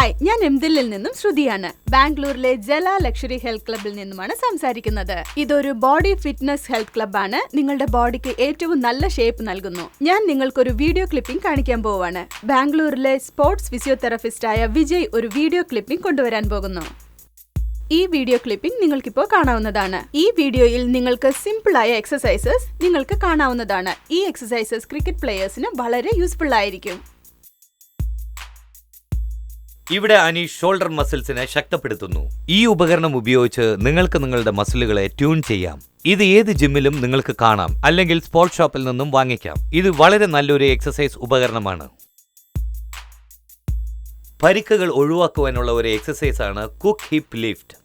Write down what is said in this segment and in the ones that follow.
Hi, ഞാൻ എംദില്ലിൽ നിന്നും ശ്രുതിയാണ്. ബാംഗ്ലൂരിലെ ജല ലക്ഷറി ഹെൽത്ത് ക്ലബിൽ നിന്നുമാണ് സംസാരിക്കുന്നത്. ഇതൊരു ബോഡി ഫിറ്റ്നസ് ഹെൽത്ത് ക്ലബ്ബാണ്. നിങ്ങളുടെ ബോഡിക്ക് ഏറ്റവും നല്ല ഷേപ്പ് നൽകുന്നു. ഞാൻ നിങ്ങൾക്കൊരു വീഡിയോ ക്ലിപ്പിംഗ് കാണിക്കാൻ പോവാണ്. ബാംഗ്ലൂരിലെ സ്പോർട്സ് ഫിസിയോതെറാപ്പിസ്റ്റായ വിജയ് ഒരു വീഡിയോ ക്ലിപ്പിംഗ് കൊണ്ടുവരാൻ പോകുന്നു. ഈ വീഡിയോ ക്ലിപ്പിംഗ് നിങ്ങൾക്കിപ്പോൾ കാണാവുന്നതാണ്. ഈ വീഡിയോയിൽ നിങ്ങൾക്ക് സിമ്പിൾ ആയ എക്സസൈസസ് നിങ്ങൾക്ക് കാണാവുന്നതാണ്. ഈ എക്സസൈസസ് ക്രിക്കറ്റ് പ്ലേയേഴ്സിന് വളരെ യൂസ്ഫുൾ ആയിരിക്കും. ഇവിടെ അനീഷ് ഷോൾഡർ മസിൽസിനെ ശക്തിപ്പെടുത്തുന്നു. ഈ ഉപകരണം ഉപയോഗിച്ച് നിങ്ങൾക്ക് നിങ്ങളുടെ മസിലുകളെ ട്യൂൺ ചെയ്യാം. ഇത് ഏത് ജിമ്മിലും നിങ്ങൾക്ക് കാണാം, അല്ലെങ്കിൽ സ്പോർട്സ് ഷോപ്പിൽ നിന്നും വാങ്ങിക്കാം. ഇത് വളരെ നല്ലൊരു എക്സസൈസ് ഉപകരണമാണ്. പരിക്കുകൾ ഒഴിവാക്കുവാനുള്ള ഒരു എക്സസൈസ് ആണ് കുക്ക് ഹിപ്പ് ലിഫ്റ്റ്.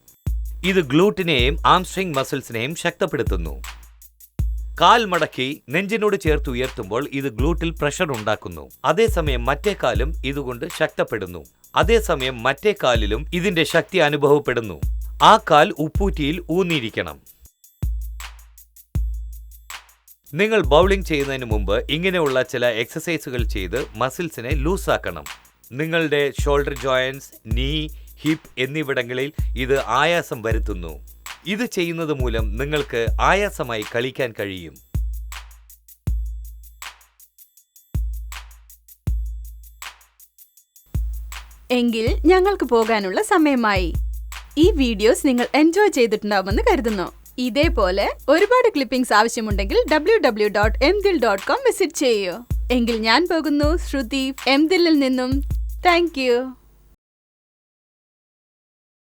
ഇത് ഗ്ലൂട്ടിനെയും ആംസ്ട്രിംഗ് മസിൽസിനെയും ശക്തിപ്പെടുത്തുന്നു. കാൽ മടക്കി നെഞ്ചിനോട് ചേർത്ത് ഉയർത്തുമ്പോൾ ഇത് ഗ്ലൂട്ടിൽ പ്രഷർ ഉണ്ടാക്കുന്നു. അതേസമയം മറ്റേ കാലും ഇതുകൊണ്ട് ശക്തിപ്പെടുന്നു. അതേസമയം മറ്റേ കാലിലും ഇതിന്റെ ശക്തി അനുഭവപ്പെടുന്നു. ആ കാൽ ഉപ്പൂറ്റിയിൽ ഊന്നിയിരിക്കണം. നിങ്ങൾ ബൗളിംഗ് ചെയ്യുന്നതിന് മുമ്പ് ഇങ്ങനെയുള്ള ചില എക്സസൈസുകൾ ചെയ്ത് മസിൽസിനെ ലൂസാക്കണം. നിങ്ങളുടെ ഷോൾഡർ ജോയിന്റ്സ്, നീ, ഹിപ്പ് എന്നിവിടങ്ങളിൽ ഇത് ആയാസം വരുത്തുന്നു. ഇത് ചെയ്യുന്നത് മൂലം നിങ്ങൾക്ക് ആയാസമായി കളിക്കാൻ കഴിയും. എങ്കിൽ ഞങ്ങൾക്ക് പോകാനുള്ള സമയമായി. ഈ വീഡിയോസ് നിങ്ങൾ എൻജോയ് ചെയ്തിട്ടുണ്ടാവുമെന്ന് കരുതുന്നു. ഇതേപോലെ ഒരുപാട് ക്ലിപ്പിംഗ്സ് ആവശ്യമുണ്ടെങ്കിൽ www.mdil.com വിസിറ്റ് ചെയ്യൂ. എങ്കിൽ ഞാൻ പോകുന്നു. ശ്രുതി, എംദില്ലിൽ നിന്നും. Thank you.